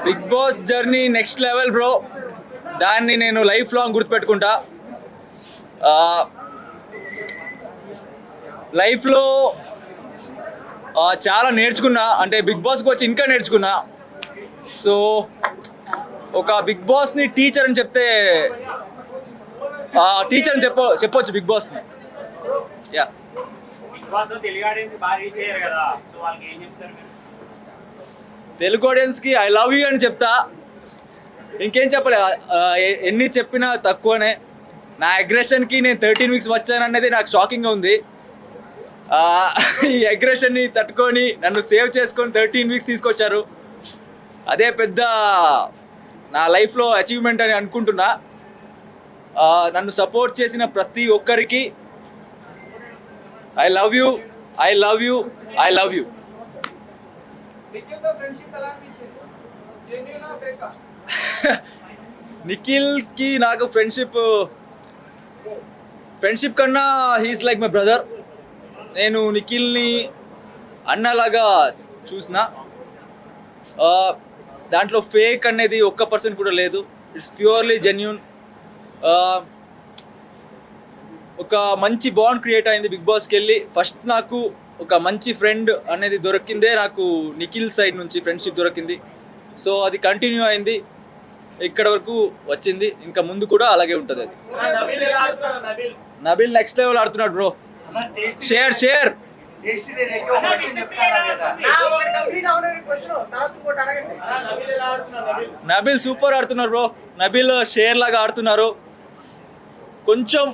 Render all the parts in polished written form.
Big Boss journey next level bro. దాన్ని నేను life long గుర్తుపెట్టుకుంటా. లైఫ్లో చాలా నేర్చుకున్నా, అంటే బిగ్ బాస్కి వచ్చి ఇంకా నేర్చుకున్నా. సో ఒక బిగ్ బాస్ని టీచర్ అని చెప్తే టీచర్ అని చెప్పొచ్చు బిగ్ బాస్ని. యా, తెలుగు ఆడియన్స్కి ఐ లవ్ యూ అని చెప్తా. ఇంకేం చెప్పలే, ఎన్ని చెప్పినా తక్కువనే. నా అగ్రెషన్కి నేను 13 వీక్స్ వచ్చాననేది నాకు షాకింగ్గా ఉంది. ఈ అగ్రెషన్ని తట్టుకొని నన్ను సేవ్ చేసుకొని 13 వీక్స్ తీసుకొచ్చారు. అదే పెద్ద నా లైఫ్లో అచీవ్మెంట్ అని అనుకుంటున్నా. నన్ను సపోర్ట్ చేసిన ప్రతి ఒక్కరికి I love you, I love you, I love you. నిఖిల్కి నాకు ఫ్రెండ్షిప్ కన్నా హీస్ లైక్ మై బ్రదర్. నేను నిఖిల్ని అన్నలాగా చూసిన. దాంట్లో ఫేక్ అనేది 1% కూడా లేదు. It's purely genuine. ఒక మంచి బాండ్ క్రియేట్ అయింది బిగ్ బాస్కి వెళ్ళి. ఫస్ట్ నాకు ఒక మంచి ఫ్రెండ్ అనేది దొరికిందే నాకు నిఖిల్ సైడ్ నుంచి ఫ్రెండ్షిప్ దొరికింది. సో అది కంటిన్యూ అయింది, ఇక్కడ వరకు వచ్చింది. ఇంకా ముందు కూడా అలాగే ఉంటుంది. అది నబిల్ నెక్స్ట్ లెవెల్ ఆడుతున్నాడు బ్రో. షేర్ నబిల్ సూపర్ ఆడుతున్నారు బ్రో. నబిల్ షేర్ లాగా ఆడుతున్నారు. కొంచెం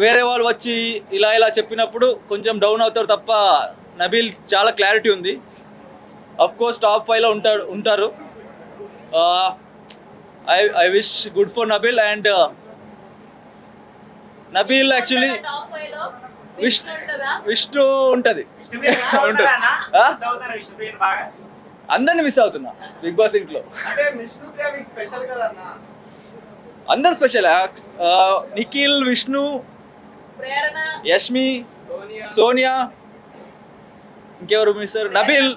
వేరే వాళ్ళు వచ్చి ఇలా చెప్పినప్పుడు కొంచెం డౌన్ అవుతారు తప్ప నబిల్ చాలా క్లారిటీ ఉంది. అఫ్ కోర్స్ టాప్ 5లో ఉంటారు. I wish good for Nabeel. And Nabeel actually Vishnu ఉంటుంది. అందరిని మిస్ అవుతున్నా బిగ్ బాస్ ఇంట్లో. అందరు స్పెషల్. నిఖిల్, విష్ణు, యష్మి, సోనియా, ఇంకెవరు మిస్? నబిల్.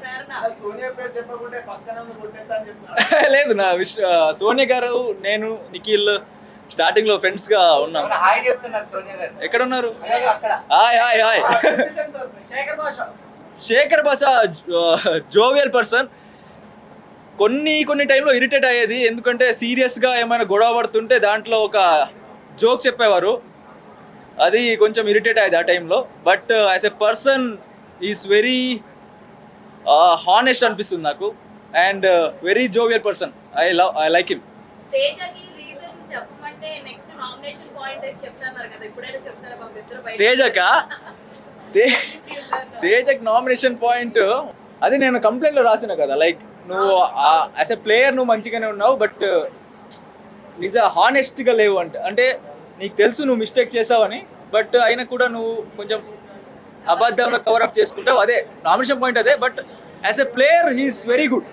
లేదు, నా సోనియా గారు, నేను, నిఖిల్ స్టార్టింగ్లో ఫ్రెండ్స్గా ఉన్నాం. ఎక్కడ ఉన్నారు? హాయ్. శేఖర్ భాష జోవియల్ పర్సన్. కొన్ని టైంలో ఇరిటేట్ అయ్యేది, ఎందుకంటే సీరియస్గా ఏమైనా గొడవ పడుతుంటే దాంట్లో ఒక జోక్ చెప్పేవారు. అది కొంచెం ఇరిటేట్ అయ్యేది ఆ టైంలో. But as a person is very honest అనిపిస్తుంది నాకు. And very jovial person. I like him. తేజకి నామినేషన్ పాయింట్ అది నేను కంప్లైంట్లో రాసిన కదా. లైక్ నువ్వు యాజ్ ఎ ప్లేయర్ నువ్వు మంచిగానే ఉన్నావు, బట్ నిజ హానెస్ట్గా లేవు. అంటే నీకు తెలుసు నువ్వు మిస్టేక్ చేసావని, బట్ అయినా కూడా నువ్వు కొంచెం అబద్ధంలో కవరప్ చేసుకుంటావు. అదే నామినేషన్ పాయింట్ అదే. But as a player he's very good.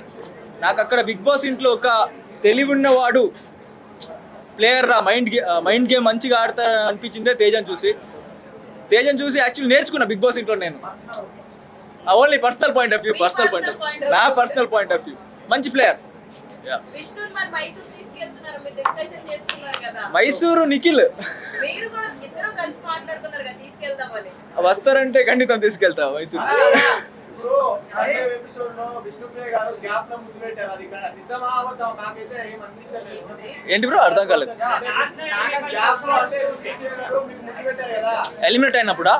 నాకు అక్కడ బిగ్ బాస్ ఇంట్లో ఒక తెలివి ఉన్నవాడు ప్లేయర్ మైండ్ గేమ్ మంచిగా ఆడతా అనిపించిందే తేజని చూసి యాక్చువల్లీ నేర్చుకున్నా బిగ్ బాస్ ఇంట్లో నేను. Only personal point of view, నా పర్సనల్ పాయింట్ ఆఫ్ వ్యూ. మంచి ప్లేయర్. మైసూరు నిఖిల్ వస్తారంటే ఖండితం తీసుకెళ్తా మైసూరు. ఏంటి బ్రో అర్థం కాలేదు. ఎలిమినేట్ అయినప్పుడా?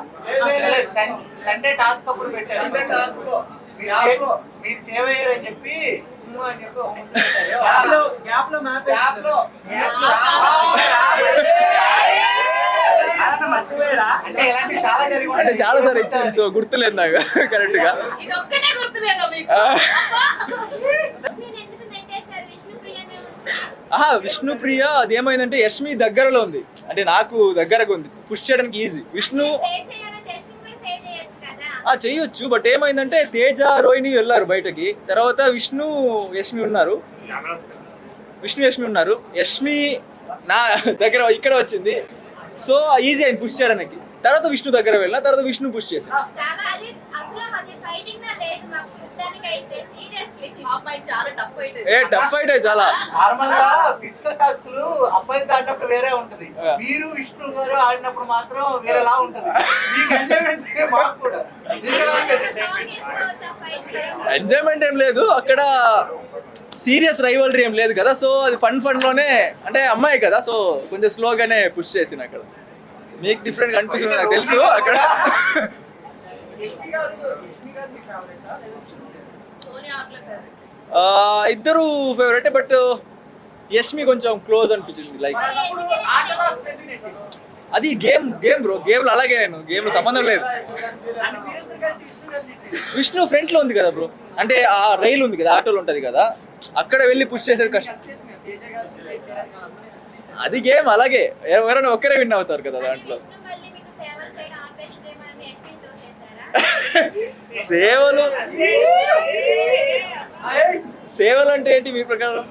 అంటే చాలా సార్ ఇచ్చింది, సో గుర్తులేదు నాకు కరెక్ట్ గా. విష్ణుప్రియ అది ఏమైందంటే యష్మి దగ్గరలో ఉంది, అంటే నాకు దగ్గరగా ఉంది, పుష్ చేయడానికి ఈజీ. విష్ణు చెయ్యొచ్చు, బట్ ఏమైందంటే తేజ, రోహిణి వెళ్ళారు బయటకి. తర్వాత విష్ణు యష్మి ఉన్నారు. యష్మి నా దగ్గర ఇక్కడ వచ్చింది, సో ఈజీ అయింది పుష్ చేయడానికి. తర్వాత విష్ణు దగ్గర వెళ్ళిన తర్వాత విష్ణు పుష్ చేసి ఫైట్ చాలా టఫ్ ఫైట్ టఫ్ ఫైట్ చాలా. నార్మల్ గా ఫిజికల్ టాస్క్లు అబ్బాయిలు ఆడినప్పుడు వేరే ఉంటది, Yeah. మీరు విష్ణు గారు ఆడినప్పుడు మాత్రం వేరేలా ఉంటది. మీకు ఎంజాయ్మెంట్ మాకు కూడా మీరెలా ఉంటుంది? సాంగ్ వేసుకోవచ్చా ఫైట్ లో? ఎంజాయ్మెంట్ ఏం లేదు అక్కడ, సీరియస్ రైవల్రీ ఏం లేదు కదా, సో అది ఫన్ లోనే, అంటే అమ్మాయి కదా, సో కొంచెం స్లోగానే పుష్ చేసిన అక్కడ. మీకు డిఫరెంట్ అనిపిస్తుంది నాకు తెలుసు అక్కడ. యష్మి గారు మీ ఫేవరెటా? సోనియా ఆకుల ఫేవరెట్. ఇద్దరు ఫేవరెట్, బట్ యష్మి కొంచెం క్లోజ్ అనిపించింది. లైక్ అప్పుడు ఆటలో స్పెండ్ ఏంటి? అది గేమ్ బ్రో, గేమ్లో అలాగే నేను గేమ్లో సంబంధం లేదు. అంటే మీరిద్దరు కలిసి విష్ణు గారిని విష్ణు ఫ్రంట్ లో ఉంది కదా బ్రో, అంటే ఆ రైలు ఉంది కదా, ఆటోలు ఉంటది కదా, అక్కడ వెళ్ళి పుష్ చేసేది కష్టం. అది గేమ్ అలాగే, ఎవరైనా ఒక్కరే విన్ అవుతారు కదా దాంట్లో. విష్ణు మళ్ళీ మీకు సేవలు చేయడం ఆపేసేమని ఎక్స్పెక్ట్ చేశారా? సేవలు అంటే ఏంటి మీ ప్రకారం?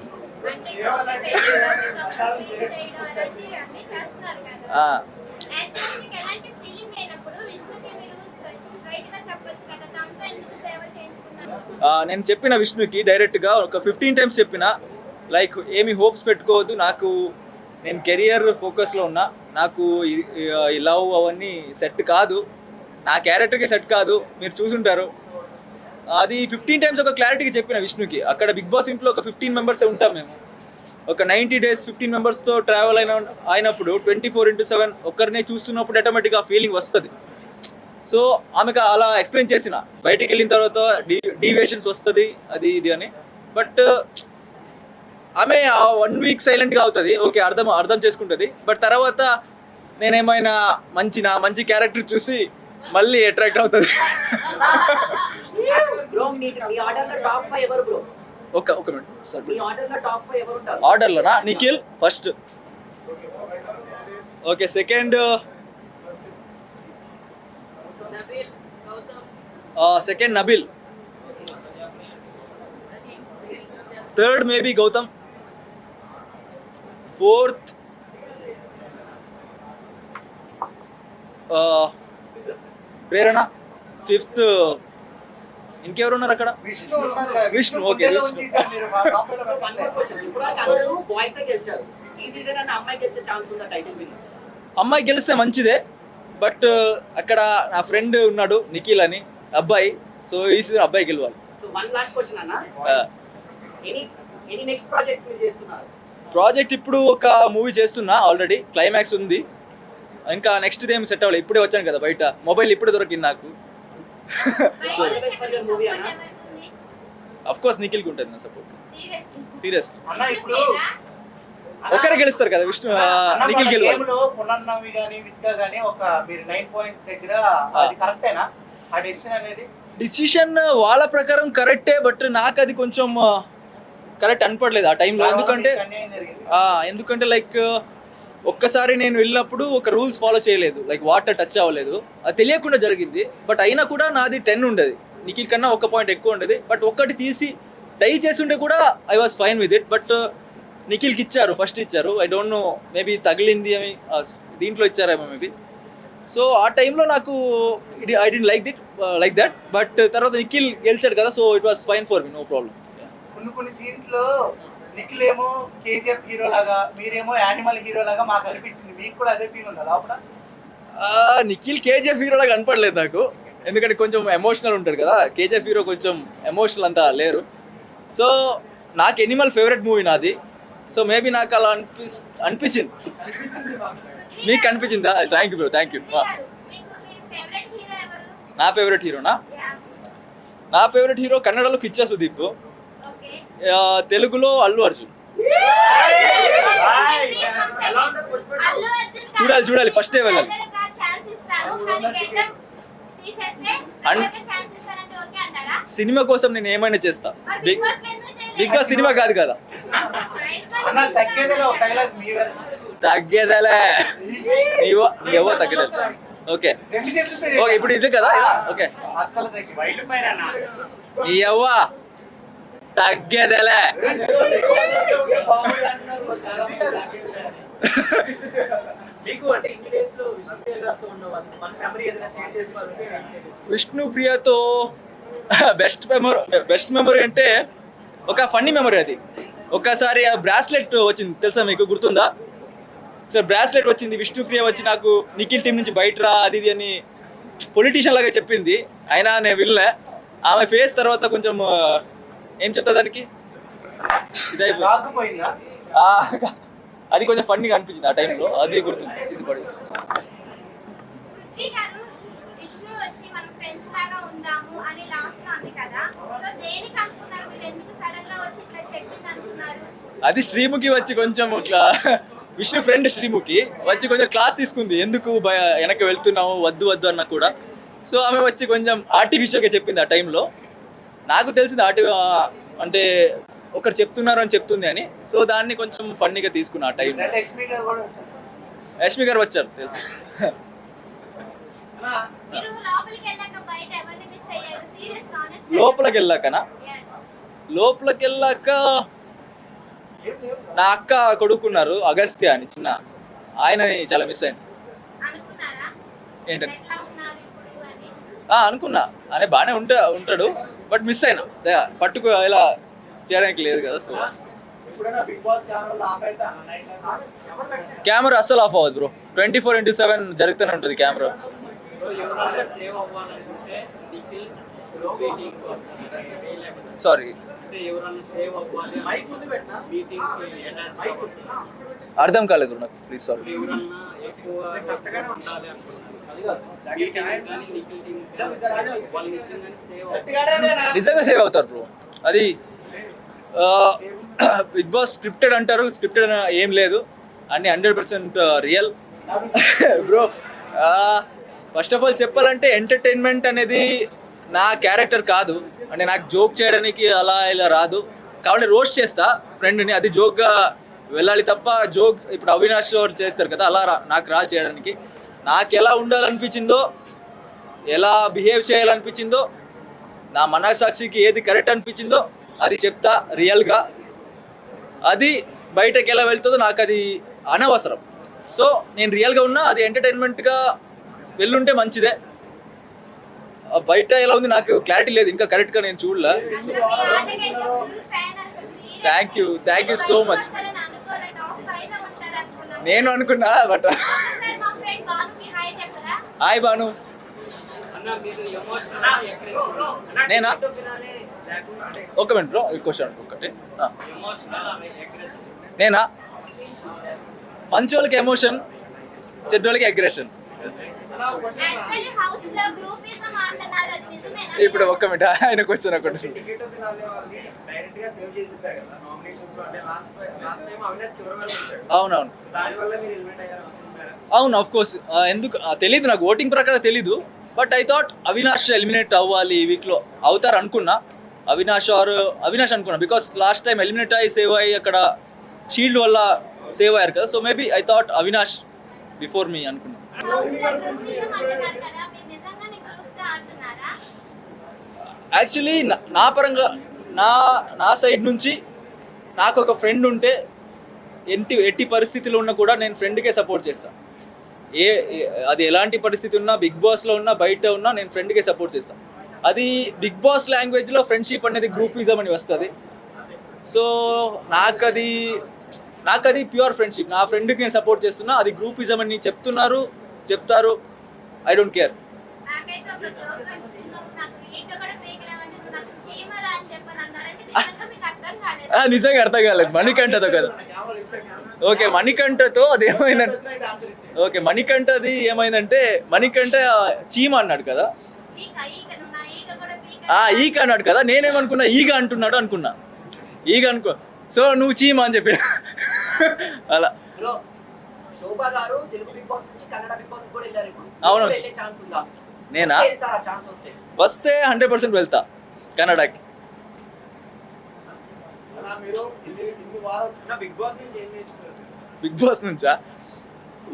అంటే చేయడం అలాంటి అన్ని చేస్తున్నారు కదా. ఆ, యాక్చువల్లీ మీకు ఎలాంటి ఫీలింగ్ అయినప్పుడు విష్ణుకి మీరు స్ట్రైట్ గా చెప్పొచ్చు కదా, తమతో ఎందుకు సేవ చేయించుకున్నారు? నేను చెప్పిన విష్ణుకి డైరెక్ట్గా ఒక 15 times చెప్పిన, లైక్ ఏమి హోప్స్ పెట్టుకోవద్దు, నాకు నేను కెరియర్ ఫోకస్లో ఉన్నా, నాకు ఈ లవ్ అవన్నీ సెట్ కాదు, నా క్యారెక్టర్కి సెట్ కాదు, మీరు చూసుంటారు. అది 15 times ఒక క్లారిటీకి చెప్పిన విష్ణుకి. అక్కడ బిగ్ బాస్ ఇంట్లో ఒక 15 members ఉంటాం మేము, ఒక 90 days 15 members-తో ట్రావెల్ అయినప్పుడు 24/7 ఒక్కరినే చూస్తున్నప్పుడు ఆటోమేటిక్గా ఫీలింగ్ వస్తుంది. సో ఆమెకు అలా ఎక్స్ప్లెయిన్ చేసిన, బయటికి వెళ్ళిన తర్వాత డీవియేషన్స్ వస్తుంది అది ఇది అని, బట్ ఆమె 1 week సైలెంట్గా అవుతుంది, ఓకే అర్థం చేసుకుంటుంది. బట్ తర్వాత నేనేమైనా మంచి క్యారెక్టర్ చూసి మళ్ళీ అట్రాక్ట్ అవుతుంది. బ్రో మీ ఆర్డర్ లో టాప్ 5 ఎవరు బ్రో? ఒక మినిట్ సార్, మీ ఆర్డర్ లో టాప్ 5 ఎవరు ఉంటారు? ఆర్డర్లోనా? Nikhil first, okay second Nabeel, Gautam, second Nabeel, third maybe Gautam, fourth Prerana, fifth ఇంకెవరు ఉన్నారు అక్కడ? విష్ణు ఉన్నది కదా, విష్ణు, ఓకే, గుండెలో విష్ణు. ఉంచేసారు మీరు మా టాప్ లో వన్ మోర్ క్వశ్చన్. ఇప్పుడు అందరూ బాయ్స్ గెలిచారు, ఈ సీజన్ అన్న అమ్మాయి గెలిచే ఛాన్స్ ఉందా టైటిల్ విన్? అమ్మాయి గెలిస్తే మంచిదే, బట్ అక్కడ నా ఫ్రెండ్ ఉన్నాడు నిఖిల్ అని అబ్బాయి, సో ఈ సీజన్ అబ్బాయి గెలవాలి. సో వన్ లాస్ట్ క్వశ్చన్ అన్న, ఎనీ నెక్స్ట్ ప్రాజెక్ట్స్ మీరు చేస్తున్నారు? ప్రాజెక్ట్ ఇప్పుడు ఒక మూవీ చేస్తున్నా, ఆల్రెడీ క్లైమాక్స్ ఉంది, ఇంకా నెక్స్ట్ ఏం సెట్ అవ్వాలి, ఇప్పుడే వచ్చాను కదా బయట, మొబైల్ ఇప్పుడే దొరికింది నాకు. సో అఫ్ కోర్స్ నిఖిల్కి ఉంటుంది నా సపోర్ట్, సీరియస్లీ. అన్న ఇప్పుడు ఒకరే గెలుస్తారు కదా విష్ణు, నిఖిల్ గెలవాలి. గేమ్ లో పునర్నవి గాని విత్గా గాని ఒక మీరు 9 points దగ్గర అది కరెక్టేనా ఆ డెసిషన్ అనేది? డిసిషన్ వాళ్ళ ప్రకారం కరెక్టే, బట్ నాకు అది కొంచెం కరెక్ట్ అనిపడలేదు ఆ టైంలో. అన్యాయం జరిగింది. ఎందుకంటే లైక్ ఒక్కసారి నేను వెళ్ళినప్పుడు ఒక రూల్స్ ఫాలో చేయలేదు, లైక్ వాటర్ టచ్ అవ్వలేదు, అది తెలియకుండా జరిగింది. బట్ అయినా కూడా నాది 10 ఉండేది, నిఖిల్ కన్నా 1 point ఎక్కువ ఉండేది. బట్ ఒక్కటి తీసి డై చేస్తుంటే కూడా I was fine with it. But నిఖిల్కి ఇచ్చారు, ఫస్ట్ ఇచ్చారు, ఐ డోంట్ నో మేబీ తగిలింది అని దీంట్లో ఇచ్చారేమో మేబీ. సో ఆ టైంలో నాకు I don't like that. But తర్వాత నిఖిల్ గెలిచాడు కదా, so it was fine for me, no problem. కొన్ని సీన్స్ లో నిఖిల్ ఏమో కేజీఎఫ్ హీరో లాగా, మీరేమో యానిమల్ హీరో లాగా మాకు అనిపించింది. మీకు కూడా అదే ఫీల్ ఉందా లోపల? నిఖిల్ కేజీఎఫ్ హీరోలా కనపడలేదు నాకు, ఎందుకంటే కొంచెం ఎమోషనల్ ఉంటాడు కదా, కేజీఎఫ్ హీరో కొంచెం ఎమోషనల్ అంతా లేరు. సో నాకు ఎనిమల్ ఫేవరెట్ మూవీ నాది, సో మేబీ నాకు అలా అనిపించింది. మీకు అనిపించిందా? Thank you bro, thank you. నా ఫేవరెట్ హీరోనా? నా ఫేవరెట్ హీరో కన్నడలో కిచ్చా సుదీప్, తెలుగులో అల్లు అర్జున్. చూడాలి ఫస్ట్ డే వెళ్ళాలి. సినిమా కోసం నేను ఏమైనా చేస్తా, బిగ్ బాస్ సినిమా కాదు కదా. అన్న తగ్గేదేలే ఒక డైలాగ్ మీవే. తగ్గేదేలే నీవో తగ్గేదేలే. ఓకే రెండు చేతులతో ఓకే, ఇప్పుడు ఇది కదా, ఓకే. అస్సలు తగ్గేది. నీ అవ్వ తగ్గేదేలే. మీకు అంటే ఇన్ని డేస్ లో విష్ణుప్రియతో ఉన్న వన్ మెమరీ ఏదైనా షేర్ చేసుకోవాలంటే విష్ణుప్రియతో బెస్ట్ మెమరీ అంటే ఒక ఫన్నీ మెమరీ అది. ఒక్కసారి ఆ బ్రాస్లెట్ వచ్చింది తెలుసా మీకు, గుర్తుందా? సార్ బ్రాస్లెట్ వచ్చింది, విష్ణుప్రియ వచ్చి నాకు నిఖిల్ టీం నుంచి బయట రా అది ఇది అని పొలిటీషియన్ లాగా చెప్పింది. అయినా నేను వినలే. ఆమె ఫేస్ తర్వాత కొంచెం ఏం చెప్తా దానికి ఇదైపోయింది. రాకపోయిందా? ఆ, అది కొంచెం ఫన్నీగా అనిపించింది ఆ టైంలో, అది గుర్తుంది. ఇది పడి పృథ్వీ గారు విష్ణు వచ్చి మనం ఫ్రెండ్స్ లాగా ఉందాము అని లాస్ట్ లో అంది కదా, సో దేనికి అనుకున్నారు మీరు? ఎందుకు సడన్ గా వచ్చి ఇట్లా చెప్పింది అనుకున్నారు? అది శ్రీముఖి వచ్చి కొంచెం ఇట్లా విష్ణు ఫ్రెండ్ శ్రీముఖి వచ్చి కొంచెం క్లాస్ తీసుకుంది, ఎందుకు వెనక్కి వెళ్తున్నావు వద్దు వద్దు అన్న కూడా. సో ఆమె వచ్చి కొంచెం ఆర్టిఫిషియల్గా చెప్పింది ఆ టైంలో. నాకు తెలిసింది అంటే ఒకరు చెప్తున్నారు అని చెప్తుంది అని. సో దాన్ని కొంచెం ఫన్నీగా తీసుకున్నా ఆ టైంలో. లక్ష్మి గారు కూడా వచ్చారు. యష్మి గారు వచ్చారు తెలుసు. అన్నా, మీరు లోపలికి వెళ్ళాక బయట ఎవరిని మిస్ అయ్యారు? సీరియస్ ఆనెస్ట్ లోపలికి వెళ్ళాకనా? లోపలికి వెళ్ళాక నా అక్క కొడుకున్నారు అగస్త్య అని చిన్న, ఆయనని చాలా మిస్ అయ్యాను. అనుకున్నారా ఏంటని ఎట్లా ఉన్నారు ఇప్పుడు అని? అనుకున్నా అనే బాగానే ఉంటాడు, బట్ మిస్ అయినా పట్టుకు ఇలా చేయడానికి లేదు కదా. సో ఎప్పుడైనా బిగ్ బాస్ కెమెరాలో ఆఫ్ అవుతా నైట్ టైం? కెమెరా అస్సలు ఆఫ్ అవ్వదు బ్రో, 24/7 జరుగుతూనే ఉంటుంది కెమెరా. ఎవరైనా సేవ్ అవ్వాలనుకుంటే నిఖిల్ మీటింగ్ వస్తుంది. సారీ, అంటే ఎవరైనా సేవ్ అవ్వాలి మైక్ ముందు పెట్టినా మీటింగ్కి అటెండ్ వస్తుంది. అర్థం కాలేదు బ్రో నాకు, ప్లీజ్ సారీ. ఎవరన్నా ఎక్కువ ఉండాలి అనుకుంటున్నారు. నిఖిల్ టీం వాళ్ళు నిజంగానే సేవ్ అవ్వాలి. నిజంగా సేవ్ అవుతారు బ్రో. అది బిగ్ బాస్ స్క్రిప్టెడ్ అంటారు, స్క్రిప్టెడ్ ఏం లేదు, అన్ని 100% real bro. First of all చెప్పాలంటే ఎంటర్టైన్మెంట్ అనేది నా క్యారెక్టర్ కాదు, అంటే నాకు జోక్ చేయడానికి అలా ఇలా రాదు. కాబట్టి రోస్ట్ చేస్తా ఫ్రెండ్ని, అది జోక్గా వెళ్ళాలి తప్ప జోక్ ఇప్పుడు అవినాష్ గారు చేస్తారు కదా అలా నాకు రా చేయడానికి. నాకు ఎలా ఉండాలనిపించిందో, ఎలా బిహేవ్ చేయాలనిపించిందో, నా మనసాక్షికి ఏది కరెక్ట్ అనిపించిందో అది చెప్తా రియల్గా. అది బయటకు ఎలా వెళ్తుందో నాకు అది అనవసరం. సో నేను రియల్గా ఉన్నా, అది ఎంటర్టైన్మెంట్గా వెళ్ళుంటే మంచిదే. బయట ఎలా ఉంది నాకు క్లారిటీ లేదు, ఇంకా కరెక్ట్గా నేను చూడలే. అసలు మీ ఆటకైతే ఫుల్ ఫ్యాన్ అసలు. Thank you so much. అనుకోలే టాప్ 5 లో ఉంటారు అనుకున్నాను. నేను అనుకున్నా బట్ ఒకసారి మా ఫ్రెండ్ బానుకి హాయ్ చెప్పరా? హాయ్ బాను. అన్న మీరు ఎమోషనల్ అగ్రెసివ్ నేనా? ఒక మినిట్ బ్రో, క్వశ్చన్ ఒకటి. ఎమోషనల్ అగ్రెసివ్ నేనా? మంచోళ్ళకి ఎమోషన్, చెడ్డోళ్ళకి అగ్రెషన్. యాక్చువల్లీ హౌస్ లో గ్రూపిజం ఆడుతున్నారు, అది నిజమేనా? ఇప్పుడు ఒక్క మినిట్, ఆయన క్వశ్చన్ ఒకటి. డైరెక్ట్ గా సేవ్ చేసేసారు కదా నామినేషన్స్ లో. అంటే లాస్ట్ టైం అవినాష్ చివరి వరకు వచ్చాడు. అవునవును దాని వల్ల మీరు ఎలిమినేట్ అయ్యారు అనుకుంటున్నారా? అవును, ఆఫ్ కోర్స్. ఎందుకు తెలీదు నాకు, ఓటింగ్ ప్రకారం తెలీదు. But I thought Avinash eliminate అవ్వాలి ఈ వీక్లో, అవుతారు అనుకున్నా. అవినాష్ అనుకున్నా, బికాస్ లాస్ట్ టైం ఎలిమినేట్ అయ్యి సేవ్ అయ్యి అక్కడ షీల్డ్ వల్ల సేవ్ అయ్యారు కదా. So maybe I thought Avinash before me అనుకున్నా. హౌస్ లో గ్రూపిజం అంటున్నారు కదా, మీరు నిజంగానే గ్రూప్ గా ఆడుతున్నారా? యాక్చువల్లీ నా పరంగా నా సైడ్ నుంచి నాకు ఒక ఫ్రెండ్ ఉంటే ఎట్టి పరిస్థితులు ఉన్నా కూడా నేను ఫ్రెండ్కే సపోర్ట్ చేస్తాను. అది ఎలాంటి పరిస్థితి ఉన్నా, బిగ్ బాస్లో ఉన్నా బయట ఉన్నా నేను ఫ్రెండ్కే సపోర్ట్ చేస్తాను. అది బిగ్ బాస్ లాంగ్వేజ్లో ఫ్రెండ్షిప్ అనేది గ్రూపిజం అని వస్తుంది. సో నాకు అది ప్యూర్ ఫ్రెండ్షిప్. నా ఫ్రెండ్కి నేను సపోర్ట్ చేస్తున్నా, అది గ్రూపిజం అని చెప్తారు. I don't care. నాకైతే ఒక జోక్ వచ్చింది, నువ్వు నాకు ఈక కూడా పీకలేవంటే నువ్వు నాకు చీమరా అని చెప్పని అన్నారంటే నిజంగా మీకు అర్థం కాలేదు? నిజంగా అర్థం కాలేదు. మణికంఠతో కదా. ఓకే, మణికంఠతో అది ఏమైందంటే, ఓకే మణికంఠది ఏమైందంటే, మణికంఠ చీమ అన్నాడు కదా, ఈక నువ్వు నా ఈక కూడా పీక ఈగ అన్నాడు కదా. నేనేమనుకున్నా ఈగ అంటున్నాడు అనుకున్నా, ఈగ అనుకో. సో నువ్వు చీమ అని చెప్పి అలా. శోభా గారు తెలుగు బిగ్ బాస్ నుంచి కన్నడ బిగ్ బాస్ కూడా వెళ్ళారు. ఇప్పుడు అవును. వెళ్ళే ఛాన్స్ ఉందా? నేనా? ఛాన్స్ వస్తే 100% వెళ్తా కన్నడకి. అన్నా, మీరు ఇన్ని వారం నా బిగ్ బాస్ నుంచి ఏం నేర్చుకున్నారు? బిగ్ బాస్ నుంచా?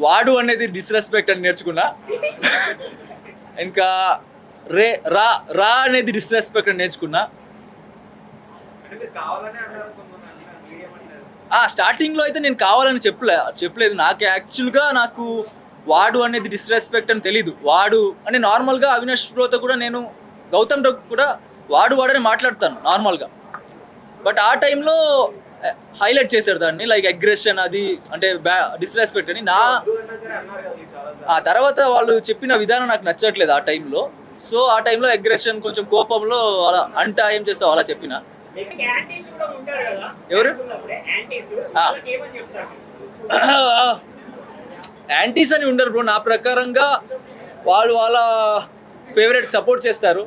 వాడు అనేది డిస్రెస్పెక్ట్ అని నేర్చుకున్నా. ఇంకా రా అనేది డిస్రెస్పెక్ట్ అని నేర్చుకున్నా. అంటే మీరు కావాలనే అన్నారు కొంతమంది, మీరేమంటారు? స్టార్టింగ్లో అయితే నేను కావాలని చెప్పలేదు. నాకు వాడు అనేది డిస్రెస్పెక్ట్ అని తెలీదు. వాడు అంటే నార్మల్గా అవినాష్ బ్రోతో కూడా నేను, గౌతమ్ కూడా వాడని మాట్లాడతాను నార్మల్గా. బట్ ఆ టైంలో హైలైట్ చేశారు దాన్ని, లైక్ అగ్రెషన్ అది అంటే డిస్రెస్పెక్ట్ అని. వద్దు అన్నా సరే అన్నారు కదా మీరు చాలా ఆ తర్వాత వాళ్ళు చెప్పిన విధానం నాకు నచ్చట్లేదు ఆ టైంలో. సో ఆ టైంలో అగ్రెషన్ కొంచెం కోపంలో అలా ఏం చేస్తావు అలా చెప్పిన. యాంటీస్ కూడా ఉంటారు కదా ఎవరు? యాంటీస్ ఆ. వాళ్ళకి ఏమని చెప్తారు? యాంటీస్ అని ఉండరు బ్రో. నా ప్రకారంగా వాళ్ళు వాళ్ళ ఫేవరెట్ సపోర్ట్ చేస్తారు.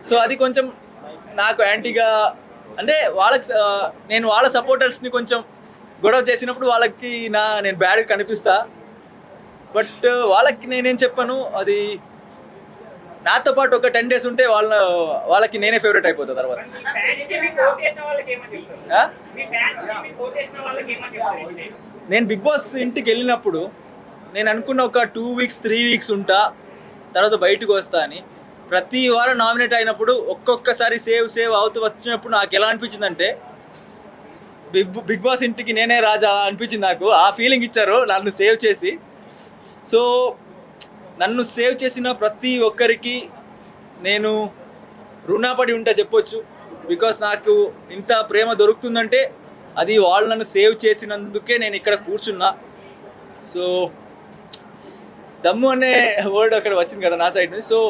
సో అది కొంచెం నాకు యాంటీగా అంటే వాళ్ళకి నేను వాళ్ళ సపోర్టర్స్ని కొంచెం గొడవ చేసినప్పుడు వాళ్ళకి నేను బ్యాడ్గా కనిపిస్తా. బట్ వాళ్ళకి నేనేం చెప్పాను, అది నాతో పాటు ఒక 10 days ఉంటే వాళ్ళకి నేనే ఫేవరెట్ అయిపోతా తర్వాత. మీ ఫ్యాన్స్ కి మీకు ఓట్ చేసిన వాళ్ళకి ఏమని చెప్తారు? ఆ? మీ ఫ్యాన్స్ కి మీకు ఓట్ చేసిన వాళ్ళకి ఏమని చెప్తారు? నేను బిగ్ బాస్ ఇంటికి వెళ్ళినప్పుడు నేను అనుకున్న ఒక 2 weeks 3 weeks ఉంటా, తర్వాత బయటకు వస్తా అని. ప్రతి వారం నామినేట్ అయినప్పుడు ఒక్కొక్కసారి సేవ్ అవుతూ వచ్చినప్పుడు నాకు ఎలా అనిపించిందంటే బిగ్ బాస్ ఇంటికి నేనే రాజా అనిపించింది నాకు. ఆ ఫీలింగ్ ఇచ్చారు నన్ను సేవ్ చేసి. సో నన్ను సేవ్ చేసిన ప్రతి ఒక్కరికి నేను రుణపడి ఉంటా చెప్పొచ్చు. బికాస్ నాకు ఇంత ప్రేమ దొరుకుతుందంటే అది వాళ్ళు నన్ను సేవ్ చేసినందుకే నేను ఇక్కడ కూర్చున్నా. సో దమ్ము అనే వర్డ్ అక్కడ వచ్చింది కదా నా సైడ్ నుంచి. సో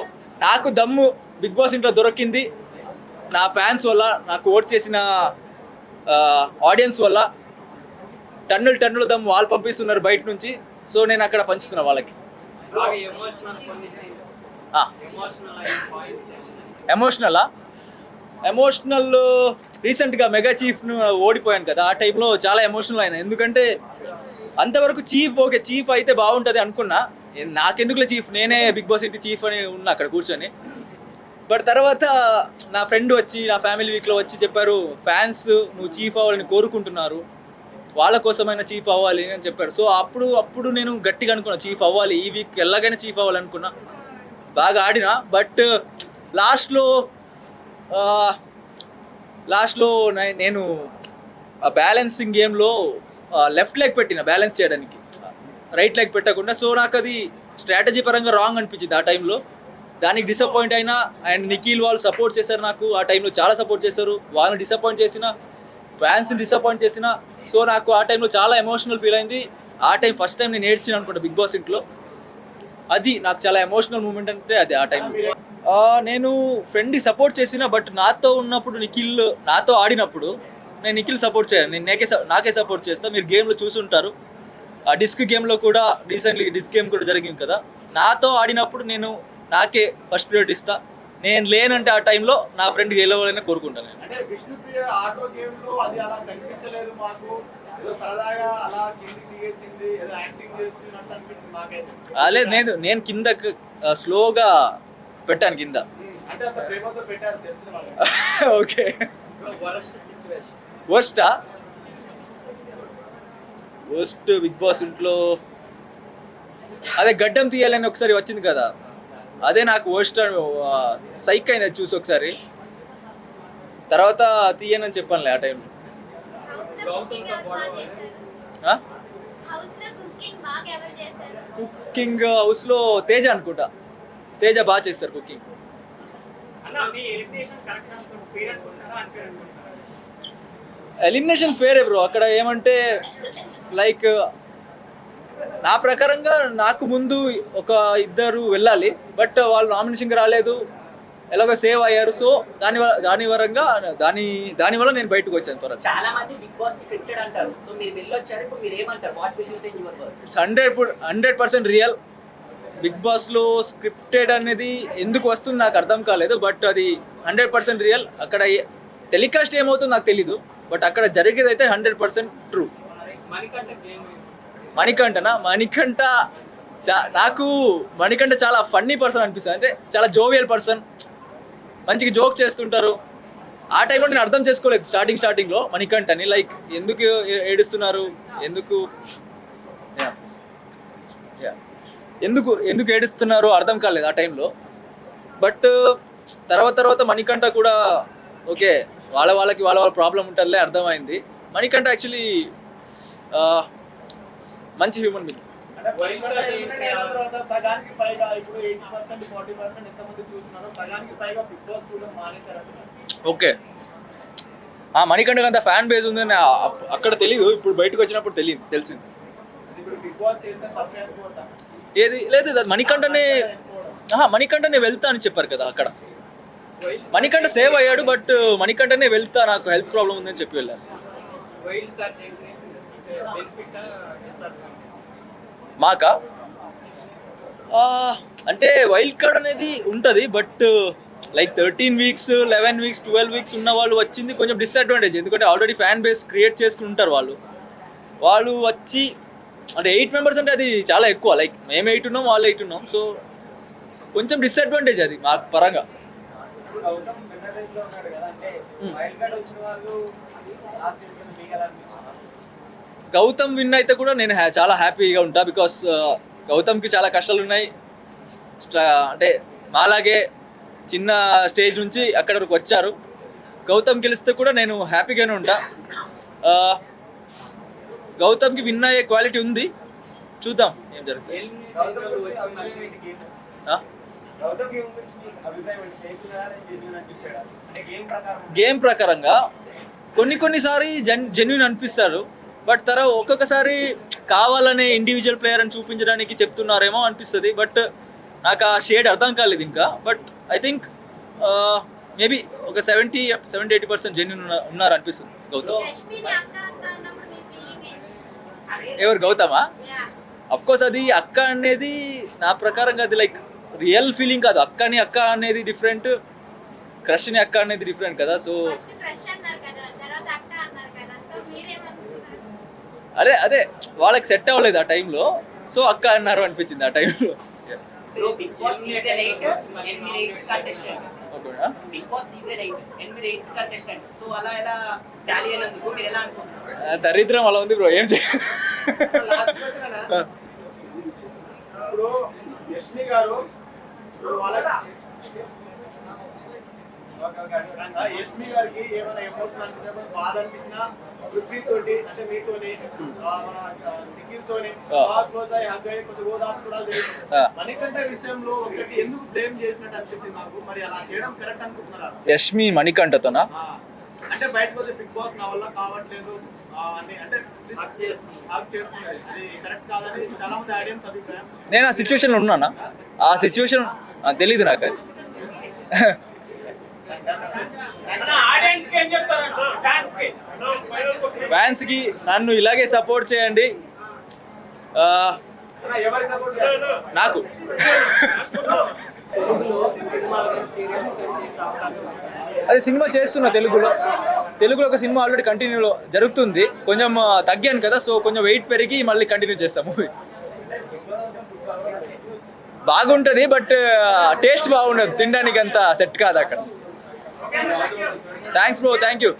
నాకు దమ్ము బిగ్ బాస్ ఇంట్లో దొరికింది నా ఫ్యాన్స్ వల్ల, నాకు ఓట్ చేసిన ఆడియన్స్ వల్ల. టన్నులు దమ్ము వాళ్ళు పంపిస్తున్నారు బయట నుంచి. సో నేను అక్కడ పంచుతున్నా వాళ్ళకి. ఎమోషనల్ రీసెంట్గా మెగా చీఫ్ను ఓడిపోయాను కదా, ఆ టైంలో చాలా ఎమోషనల్ అయినా. ఎందుకంటే అంతవరకు చీఫ్ అయితే బాగుంటుంది అనుకున్నా. నాకెందుకులే చీఫ్, నేనే బిగ్ బాస్ ఇంటి చీఫ్ అని ఉన్నా అక్కడ కూర్చొని. బట్ తర్వాత నా ఫ్రెండ్ వచ్చి నా ఫ్యామిలీ వీక్లో వచ్చి చెప్పారు, ఫ్యాన్స్ నువ్వు చీఫ్ అవ్వాలని కోరుకుంటున్నారు, వాళ్ళ కోసమైనా చీఫ్ అవ్వాలి అని చెప్పారు. సో అప్పుడు నేను గట్టిగా అనుకున్నా చీఫ్ అవ్వాలి, ఈ వీక్ ఎలాగైనా చీఫ్ అవ్వాలనుకున్నా. బాగా ఆడినా. బట్ లాస్ట్లో నేను బ్యాలెన్సింగ్ గేమ్లో లెఫ్ట్ లెగ్ పెట్టిన బ్యాలెన్స్ చేయడానికి, రైట్ లెగ్ పెట్టకుండా. సో నాకు అది స్ట్రాటజీ పరంగా రాంగ్ అనిపించింది ఆ టైంలో. దానికి డిసప్పాయింట్ అయినా. అండ్ నిఖిల్ వాళ్ళు సపోర్ట్ చేశారు నాకు ఆ టైంలో, చాలా సపోర్ట్ చేశారు. వాళ్ళని డిసప్పాయింట్ చేసిన, ఫ్యాన్స్ని డిసప్పాయింట్ చేసిన. సో నాకు ఆ టైంలో చాలా ఎమోషనల్ ఫీల్ అయింది. ఆ టైం ఫస్ట్ టైం నేను ఏడ్చిన అనుకుంటా బిగ్ బాస్ ఇంట్లో. అది నాకు చాలా ఎమోషనల్ మూమెంట్ అంటే అది ఆ టైం. నేను ఫ్రెండ్ని సపోర్ట్ చేసిన, బట్ నాతో ఉన్నప్పుడు నాతో ఆడినప్పుడు నేను నిఖిల్ సపోర్ట్ చేయను, నేను నాకే సపోర్ట్ చేస్తాను. మీరు గేమ్లో చూసుంటారు, ఆ డిస్క్ గేమ్లో కూడా రీసెంట్లీ డిస్క్ గేమ్ కూడా జరిగింది కదా, నాతో ఆడినప్పుడు నేను నాకే ఫస్ట్ ప్రియారిటీ ఇస్తా. నేను లేనంటే ఆ టైంలో నా ఫ్రెండ్ గెలవాలని కోరుకుంటాను. అంటే విష్ణుప్రియ ఆటో గేమ్ లో అది అలా కనిపించలేదు మాకు, ఏదో సరదాగా అలా కిందికి దిగేసింది, ఏదో యాక్టింగ్ చేస్తున్నట్టు అనిపించింది నాకైతే. నేను కింద స్లోగా పెట్టాను కింద. అంటే అంత ప్రేమతో పెట్టారు తెలిసిన వాళ్ళు. ఓకే. వర్స్ట్ బిగ్ బాస్ ఇంట్లో అదే గడ్డం తీయాలని ఒకసారి వచ్చింది కదా, అదే నాకు వర్స్ట్ సైక్ అయింది అది చూసి ఒకసారి. తర్వాత తీయనని చెప్పానులే ఆ టైంలో. కుకింగ్ హౌస్లో తేజ అనుకుంటా, తేజ బాగా చేస్తారు కుకింగ్. Elimination Phere bro. అక్కడ ఏమంటే లైక్ నా ప్రకారంగా నాకు ముందు ఒక ఇద్దరు వెళ్ళాలి, బట్ వాళ్ళు నామినేషన్కి రాలేదు, ఎలాగో సేవ్ అయ్యారు. సో దాని వల్ల నేను బయటకు వచ్చాను త్వరగా. చాలా మంది బిగ్ బాస్ స్క్రిప్టెడ్ అంటారు. సో మీరు వెళ్ళొచ్చారు, ఇప్పుడు మీరు ఏమంటారు? What will you say in your words? 100% real. Bigg బాస్లో స్క్రిప్టెడ్ అనేది ఎందుకు వస్తుంది నాకు అర్థం కాలేదు, బట్ అది 100% రియల్. అక్కడ టెలికాస్ట్ ఏమవుతుందో నాకు తెలీదు, బట్ అక్కడ జరిగేది అయితే 100% ట్రూ. నాకు మణికంఠ చాలా ఫన్నీ పర్సన్ అనిపిస్తుంది. అంటే చాలా జోవియల్ పర్సన్, మంచిగా జోక్ చేస్తుంటారు. ఆ టైంలో నేను అర్థం చేసుకోలేదు స్టార్టింగ్లో మణికంఠని, లైక్ ఎందుకు ఏడుస్తున్నారు, ఎందుకు ఏడుస్తున్నారో అర్థం కాలేదు ఆ టైంలో. బట్ తర్వాత మణికంఠ కూడా ఓకే, వాళ్ళకి వాళ్ళ ప్రాబ్లం ఉంటుందిలే, అర్థమైంది. మణికంఠ యాక్చువల్లీ మంచి హ్యూమన్ బీయింగ్. సగానికి పైగా ఇప్పుడు 80% 40% ఎంతమంది చూస్తున్నారు, సగానికి పైగా బిగ్ బాస్ చూడడం మానేశారు. ఓకే, మణికంఠకి అంత ఫ్యాన్ బేస్ ఉందని అక్కడ తెలీదు, ఇప్పుడు బయటకు వచ్చినప్పుడు తెలిసింది. అది ఇప్పుడు బిగ్ బాస్ చేసిన తప్పే అనుకోవచ్చా? ఏది లేదు, అది మణికంఠనే వెళ్తా అని చెప్పారు కదా అక్కడ. మణికంఠ సేవ్ అయ్యాడు, బట్ మణికంఠనే వెళ్తా, నాకు హెల్త్ ప్రాబ్లం ఉందని చెప్పి వెళ్ళారు. వైల్డ్ కార్డ్ బెనిఫిట్ మాకా అంటే వైల్డ్ కార్డ్ అనేది ఉంటుంది, but like 13 weeks 11 weeks 12 weeks ఉన్న వాళ్ళు వచ్చింది కొంచెం డిసడ్వాంటేజ్. ఎందుకంటే ఆల్రెడీ ఫ్యాన్ బేస్ క్రియేట్ చేసుకుని ఉంటారు వాళ్ళు వచ్చి అంటే 8 మెంబర్స్ అంటే అది చాలా ఎక్కువ. లైక్ మేము 8 ఉన్నాం, వాళ్ళు 8 ఉన్నాం, సో కొంచెం డిసడ్వాంటేజ్ అది మాకు పరంగా. గౌతమ్ విన్నర్ రేస్ లో ఉన్నాడు కదా, అంటే వైల్డ్ కార్డ్ వచ్చిన వాళ్ళు లాస్ట్ సీజన్ మీకు ఎలా అనిపించింది? గౌతమ్ విన్ అయితే కూడా నేను చాలా హ్యాపీగా ఉంటా, బికాస్ గౌతమ్కి చాలా కష్టాలు ఉన్నాయి. అంటే మాలాగే చిన్న స్టేజ్ నుంచి అక్కడ వరకు వచ్చారు. గౌతమ్ గెలిస్తే కూడా నేను హ్యాపీగానే ఉంటా. గౌతమ్కి విన్ అయ్యే క్వాలిటీ ఉంది, చూద్దాం ఏం జరుగుతుంది. గౌతమ్ గేమ్ గురించి మీ అభిప్రాయం ఏంటి? చేయకున్నాడా లేదా జెన్యూన్ అనిపించాడా? అంటే గేమ్ ప్రకారంగా కొన్నిసారి జెన్యూన్ అనిపిస్తారు, బట్ ఒక్కొక్కసారి కావాలనే ఇండివిజువల్ ప్లేయర్ అని చూపించడానికి చెప్తున్నారేమో అనిపిస్తుంది. బట్ నాకు ఆ షేడ్ అర్థం కాలేదు ఇంకా. బట్ ఐ థింక్ మేబీ ఒక 70-80% జెన్యూన్ ఉన్నారు అనిపిస్తుంది గౌతమ్. రష్మిని అక్క అక్క అన్నప్పుడు మీ ఫీలింగ్ ఏంటి? ఎవరు గౌతమా? యా అఫ్ కోర్స్ అది అక్క అనేది నా ప్రకారంగా అది లైక్ రియల్ ఫీలింగ్ కాదు. అక్క అనేది డిఫరెంట్, క్రష్ని అక్క అనేది డిఫరెంట్ కదా. సో ఫస్ట్ క్రష్ అన్నారు కదా, తర్వాత అక్క అన్నారు కదా, సో మీరేమనుకుంటున్నారు? అదే వాళ్ళకి సెట్ అవ్వలేదు ఆ టైంలో, సో అక్క అన్నారు అనిపించింది ఆ టైంలో. Big Boss season 8 contestant. ఓకేనా? Big Boss season 8 contestant. So అలా ఎలా టాలీ అయినందుకు మీరు ఎలా అనుకుంటున్నారు? దరిద్రం అలా ఉంది బ్రో, ఏం చేయాలి. లాస్ట్ క్వశ్చన్ అన్న, ఇప్పుడు యష్మి గారు ఇప్పుడు యష్మి గారికి ఏమైనా ఎమోషన్ అనిపించినా, బాధ అనిపించినా పృథ్వీ తోటి అంటే మీతోని మన నిఖిల్ తోని బాగా క్లోజ్ అయ్యి హగ్ అయ్యి కొంచెం ఓదార్పు కూడా జరిగింది. మణికంఠ విషయంలో ఒకటి ఎందుకు బ్లేమ్ చేసినట్టు అనిపించింది నాకు. మరి అలా చేయడం కరెక్ట్ అనుకుంటున్నారా? యష్మి మణికంఠతోనా? అంటే బయటకు వచ్చే బిగ్ బాస్ నా వల్ల కావట్లేదు అని అంటే హగ్ చేస్తుంది, అది కరెక్ట్ కాదని చాలా మంది ఆడియన్స్ అభిప్రాయం. నేను ఆ సిచ్యువేషన్లో ఉన్నానా? ఆ సిచ్యువేషన్ తెలీదు నాకు. ఆడియన్స్ కి ఏం చెప్తారు? ఫ్యాన్స్ కి ఫ్యాన్స్కి నన్ను ఇలాగే సపోర్ట్ చేయండి. ఎవరికి సపోర్ట్ చేయాలి? నాకు అదే సినిమా చేస్తున్నా తెలుగులో ఒక సినిమా ఆల్రెడీ కంటిన్యూలో జరుగుతుంది. కొంచెం తగ్గాను కదా, సో కొంచెం వెయిట్ పెరిగి మళ్ళీ కంటిన్యూ చేస్తాం మూవీ. బాగుంటుంది, బట్ టేస్ట్ బాగుండదు, తినడానికి అంతా సెట్ కాదు అక్కడ. Thanks bro, thank you.